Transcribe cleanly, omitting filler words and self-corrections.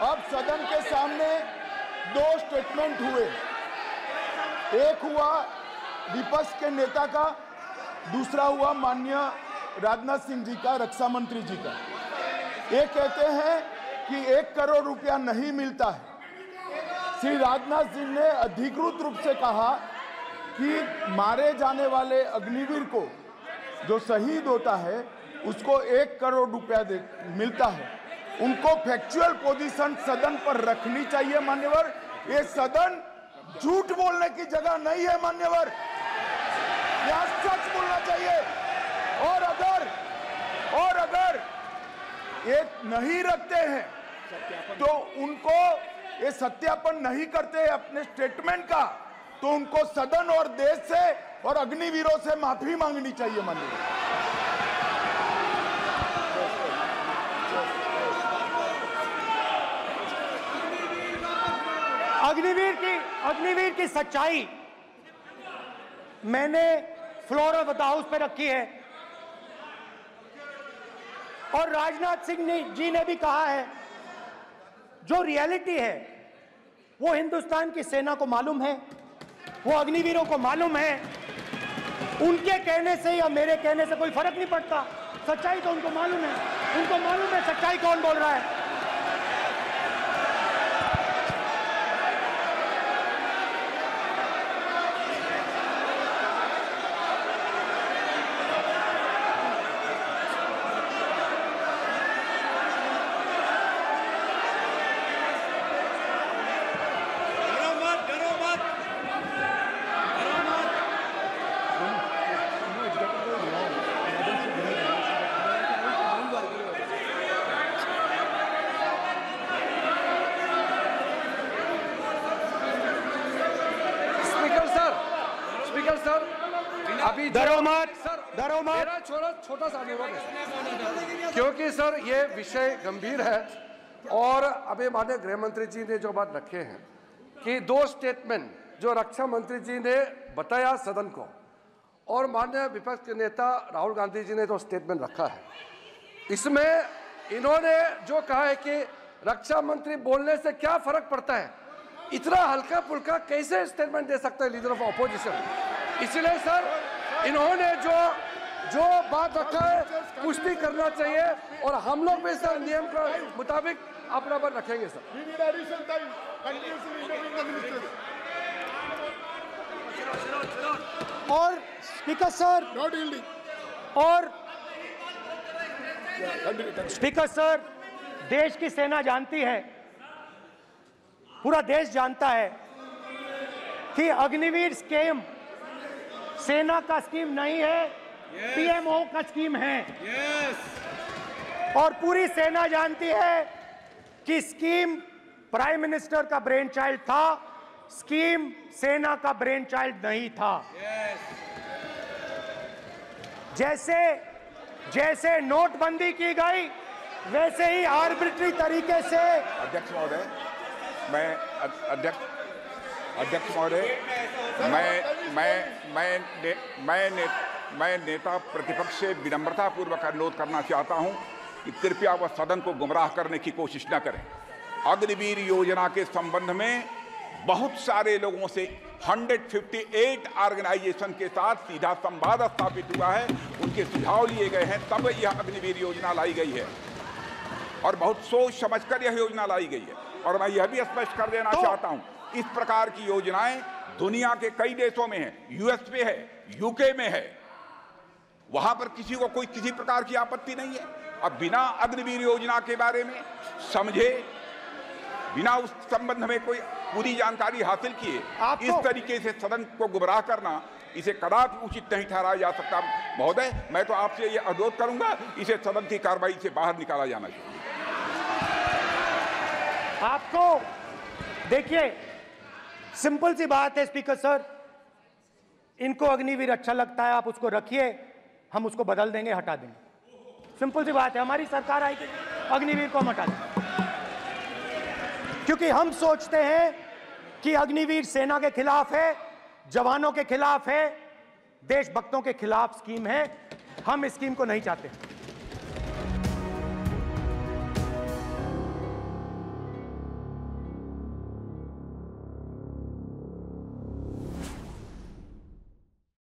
अब सदन के सामने दो स्टेटमेंट हुए। एक हुआ विपक्ष के नेता का, दूसरा हुआ माननीय राजनाथ सिंह जी का, रक्षा मंत्री जी का। ये कहते हैं कि 1 करोड़ रुपया नहीं मिलता है। श्री राजनाथ सिंह ने अधिकृत रूप से कहा कि मारे जाने वाले अग्निवीर को जो शहीद होता है उसको 1 करोड़ रुपया मिलता है। उनको फैक्चुअल पोजीशन सदन पर रखनी चाहिए मान्यवर। ये सदन झूठ बोलने की जगह नहीं है मान्यवर, यहाँ सच बोलना चाहिए। और अगर ये नहीं रखते हैं तो उनको ये सत्यापन नहीं करते हैं अपने स्टेटमेंट का, तो उनको सदन और देश से और अग्निवीरों से माफी मांगनी चाहिए माननीय। अग्निवीर की सच्चाई मैंने फ्लोर ऑफ द हाउस पे रखी है और राजनाथ सिंह जी ने भी कहा है जो रियलिटी है वो हिंदुस्तान की सेना को मालूम है, वो अग्निवीरों को मालूम है। उनके कहने से या मेरे कहने से कोई फर्क नहीं पड़ता, सच्चाई तो उनको मालूम है। उनको मालूम है सच्चाई कौन बोल रहा है। अभी डरो मत। मेरा छोटा सा अनुरोध है, क्योंकि सर ये विषय गंभीर है और अभी माननीय गृह मंत्री जी ने जो बात रखे हैं कि 2 स्टेटमेंट जो रक्षा मंत्री जी ने बताया सदन को और माननीय विपक्ष के नेता राहुल गांधी जी ने जो स्टेटमेंट रखा है, इसमें इन्होंने जो कहा है कि रक्षा मंत्री बोलने से क्या फर्क पड़ता है, इतना हल्का फुल्का कैसे स्टेटमेंट दे सकता है लीडर ऑफ ऑपोजिशन। इसलिए सर इन्होंने जो बात रखा है पुष्टि करना चाहिए और हम लोग भी सर नियम के मुताबिक अपना बात रखेंगे सर। और स्पीकर सर स्पीकर सर, देश की सेना जानती है, पूरा देश जानता है कि अग्निवीर स्कीम सेना का स्कीम नहीं है, पीएमओ का स्कीम है। और पूरी सेना जानती है कि स्कीम प्राइम मिनिस्टर का ब्रेन चाइल्ड था, स्कीम सेना का ब्रेन चाइल्ड नहीं था। जैसे नोटबंदी की गई वैसे ही आर्बिट्री तरीके से। अध्यक्ष महोदय, अध्यक्ष महोदय, मैं नेता प्रतिपक्ष से विनम्रतापूर्वक अनुरोध करना चाहता हूं कि कृपया वह सदन को गुमराह करने की कोशिश न करें। अग्निवीर योजना के संबंध में बहुत सारे लोगों से 158 ऑर्गेनाइजेशन के साथ सीधा संवाद स्थापित हुआ है, उनके सुझाव लिए गए हैं, तब यह अग्निवीर योजना लाई गई है और बहुत सोच समझकर यह योजना लाई गई है। और मैं यह भी स्पष्ट कर देना चाहता हूं, इस प्रकार की योजनाएं दुनिया के कई देशों में है, यूएस में है, यूके में है, वहां पर किसी को कोई किसी प्रकार की आपत्ति नहीं है। अब बिना अग्निवीर योजना के बारे में समझे, बिना उस संबंध में कोई पूरी जानकारी हासिल किए इस तरीके से सदन को गुमराह करना, इसे कदापि उचित नहीं ठहराया जा सकता। महोदय, मैं तो आपसे यह अनुरोध करूंगा, इसे सदन की कार्रवाई से बाहर निकाला जाना चाहिए। आपको देखिए, सिंपल सी बात है स्पीकर सर, इनको अग्निवीर अच्छा लगता है, आप उसको रखिए, हम उसको बदल देंगे, हटा देंगे। सिंपल सी बात है, हमारी सरकार आएगी, अग्निवीर को हम हटा देंगे, क्योंकि हम सोचते हैं कि अग्निवीर सेना के खिलाफ है, जवानों के खिलाफ है, देशभक्तों के खिलाफ स्कीम है। हम इस स्कीम को नहीं चाहते।